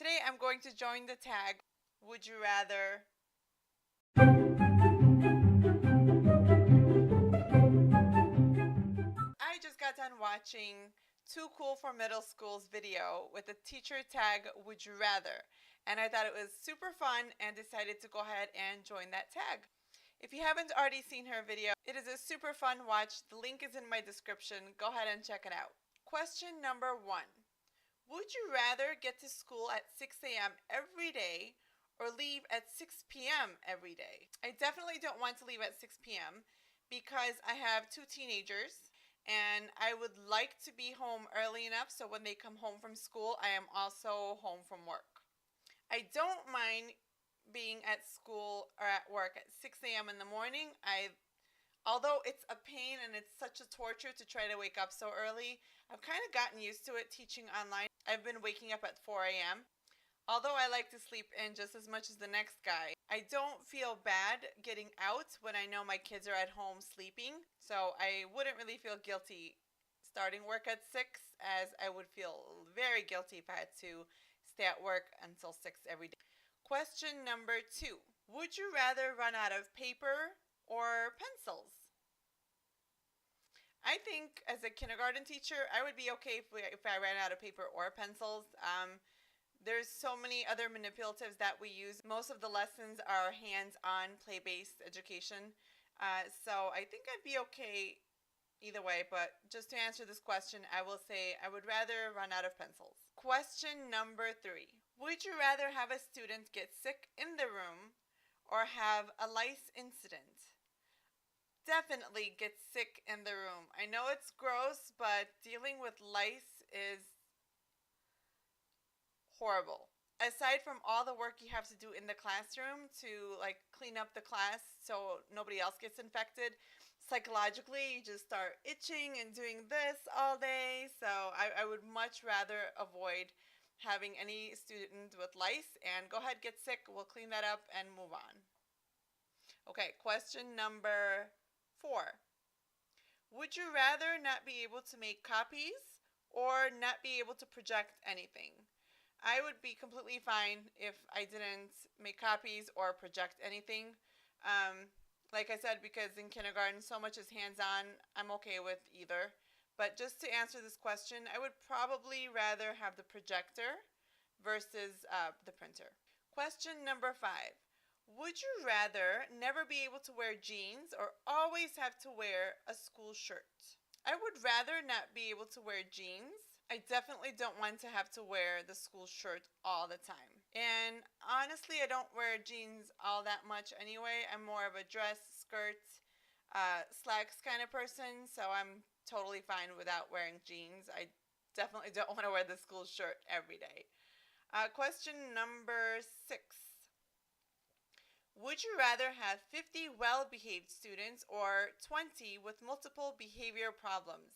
Today I'm going to join the tag, Would You Rather? I just got done watching Too Cool for Middle School's video with the teacher tag, Would You Rather? And I thought it was super fun and decided to go ahead and join that tag. If you haven't already seen her video, it is a super fun watch. The link is in my description. Go ahead and check it out. Question number 1. Would you rather get to school at 6 a.m. every day or leave at 6 p.m. every day? I definitely don't want to leave at 6 p.m. because I have 2 teenagers and I would like to be home early enough so when they come home from school, I am also home from work. I don't mind being at school or at work at 6 a.m. in the morning. Although it's a pain and it's such a torture to try to wake up so early, I've kind of gotten used to it teaching online. I've been waking up at 4 a.m. Although I like to sleep in just as much as the next guy, I don't feel bad getting out when I know my kids are at home sleeping. So I wouldn't really feel guilty starting work at 6, as I would feel very guilty if I had to stay at work until 6 every day. Question number 2. Would you rather run out of paper or pencils? I think as a kindergarten teacher, I would be okay if I ran out of paper or pencils. There's so many other manipulatives that we use. Most of the lessons are hands-on, play-based education. So I think I'd be okay either way, but just to answer this question, I will say I would rather run out of pencils. Question number 3. Would you rather have a student get sick in the room or have a lice incident? Definitely get sick in the room. I know it's gross, but dealing with lice is horrible. Aside from all the work you have to do in the classroom to clean up the class so nobody else gets infected, psychologically you just start itching and doing this all day. So I would much rather avoid having any student with lice and go ahead, get sick. We'll clean that up and move on. Okay, question number 4. Would you rather not be able to make copies or not be able to project anything? I would be completely fine if I didn't make copies or project anything. Like I said, because in kindergarten so much is hands-on, I'm okay with either. But just to answer this question, I would probably rather have the projector versus the printer. Question number 5. Would you rather never be able to wear jeans or always have to wear a school shirt? I would rather not be able to wear jeans. I definitely don't want to have to wear the school shirt all the time. And honestly, I don't wear jeans all that much anyway. I'm more of a dress, skirt, slacks kind of person, so I'm totally fine without wearing jeans. I definitely don't want to wear the school shirt every day. Question number 6. Would you rather have 50 well-behaved students or 20 with multiple behavior problems?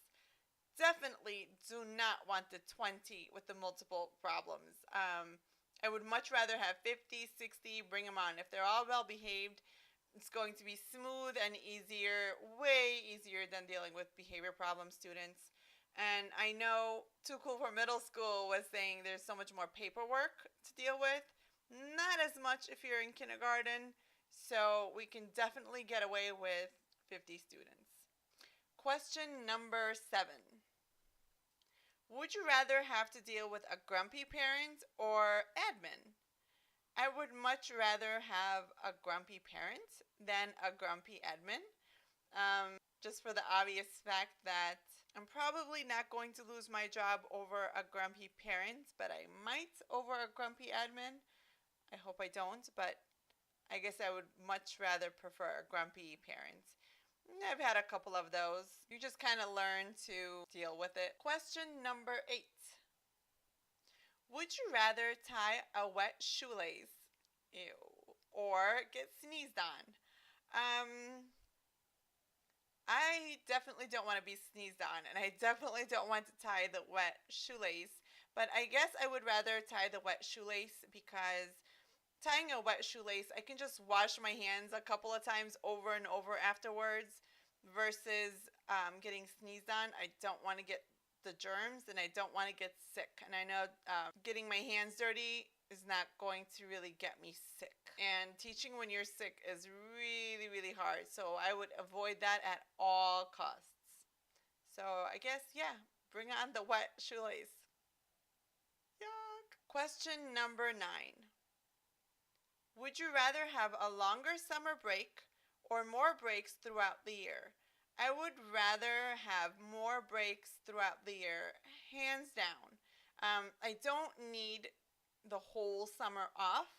Definitely do not want the 20 with the multiple problems. I would much rather have 50, 60, bring them on. If they're all well-behaved, it's going to be smooth and easier, way easier than dealing with behavior problem students. And I know Too Cool for Middle School was saying there's so much more paperwork to deal with. Not as much if you're in kindergarten, so we can definitely get away with 50 students. Question number 7. Would you rather have to deal with a grumpy parent or admin? I would much rather have a grumpy parent than a grumpy admin. Just for the obvious fact that I'm probably not going to lose my job over a grumpy parent, but I might over a grumpy admin. I hope I don't, but I guess I would much rather prefer a grumpy parent. I've had a couple of those. You just kind of learn to deal with it. Question number 8. Would you rather tie a wet shoelace, or get sneezed on? I definitely don't want to be sneezed on, and I definitely don't want to tie the wet shoelace. But I guess I would rather tie the wet shoelace because tying a wet shoelace, I can just wash my hands a couple of times over and over afterwards versus getting sneezed on. I don't want to get the germs and I don't want to get sick. And I know getting my hands dirty is not going to really get me sick. And teaching when you're sick is really, really hard. So I would avoid that at all costs. So I guess, yeah, bring on the wet shoelace. Yuck. Question number 9. Would you rather have a longer summer break or more breaks throughout the year? I would rather have more breaks throughout the year, hands down. I don't need the whole summer off,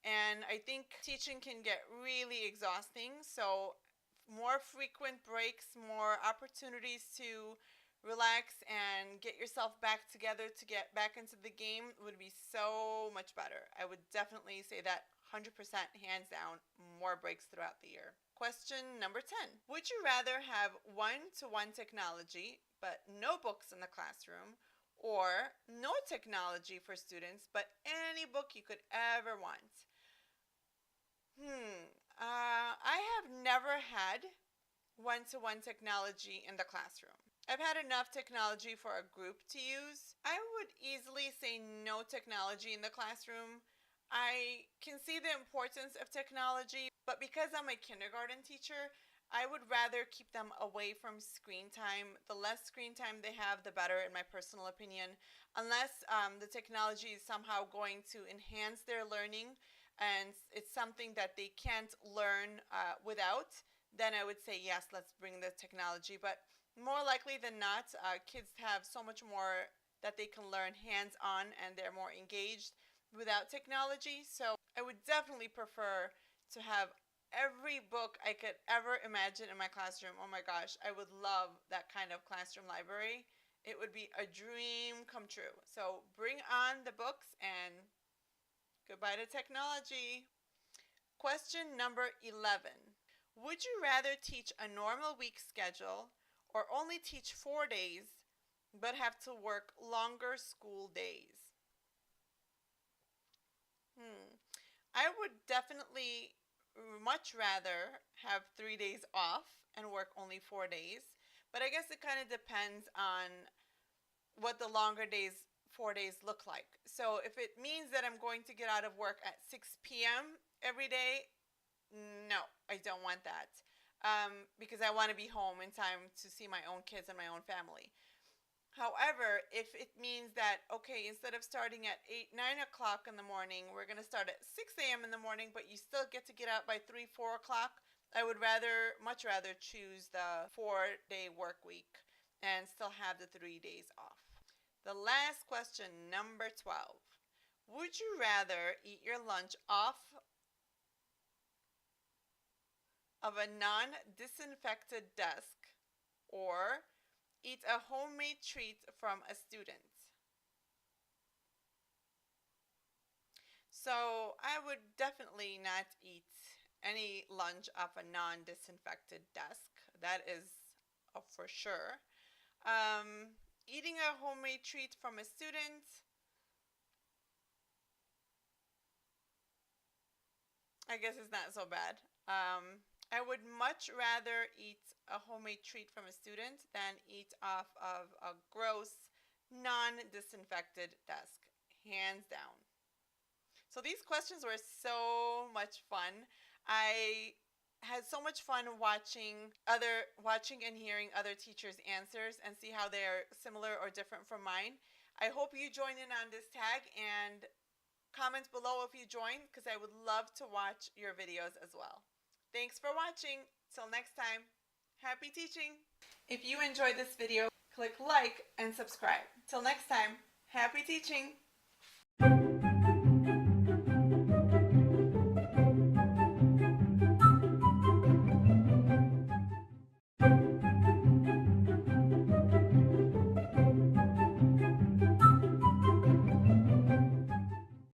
and I think teaching can get really exhausting. So, more frequent breaks, more opportunities to relax and get yourself back together to get back into the game would be so much better. I would definitely say that 100% hands down, more breaks throughout the year. Question number 10. Would you rather have one-to-one technology but no books in the classroom, or no technology for students but any book you could ever want? I have never had one-to-one technology in the classroom. I've had enough technology for a group to use. I would easily say no technology in the classroom. I can see the importance of technology, but because I'm a kindergarten teacher, I would rather keep them away from screen time. The less screen time they have, the better, in my personal opinion. Unless the technology is somehow going to enhance their learning and it's something that they can't learn without, then I would say yes, let's bring the technology. But more likely than not, kids have so much more that they can learn hands-on and they're more engaged without technology. So I would definitely prefer to have every book I could ever imagine in my classroom. Oh my gosh, I would love that kind of classroom library. It would be a dream come true. So bring on the books and goodbye to technology. Question number 11. Would you rather teach a normal week schedule or only teach 4 days but have to work longer school days? I would definitely much rather have 3 days off and work only 4 days. But I guess it kind of depends on what the longer days, 4 days, look like. So if it means that I'm going to get out of work at 6 p.m. every day, no, I don't want that. Because I want to be home in time to see my own kids and my own family. However, if it means that, okay, instead of starting at 8, 9 o'clock in the morning, we're going to start at 6 a.m. in the morning, but you still get to get out by 3, 4 o'clock, I would much rather choose the 4-day work week and still have the 3 days off. The last question, number 12. Would you rather eat your lunch off of a non-disinfected desk or eat a homemade treat from a student? So I would definitely not eat any lunch off a non-disinfected desk. That is for sure. Eating a homemade treat from a student, I guess it's not so bad. I would much rather eat a homemade treat from a student than eat off of a gross, non-disinfected desk, hands down. So these questions were so much fun. I had so much fun watching and hearing other teachers' answers and see how they're similar or different from mine. I hope you join in on this tag and comment below if you join, because I would love to watch your videos as well. Thanks for watching. Till next time, happy teaching. If you enjoyed this video, click like and subscribe. Till next time, happy teaching.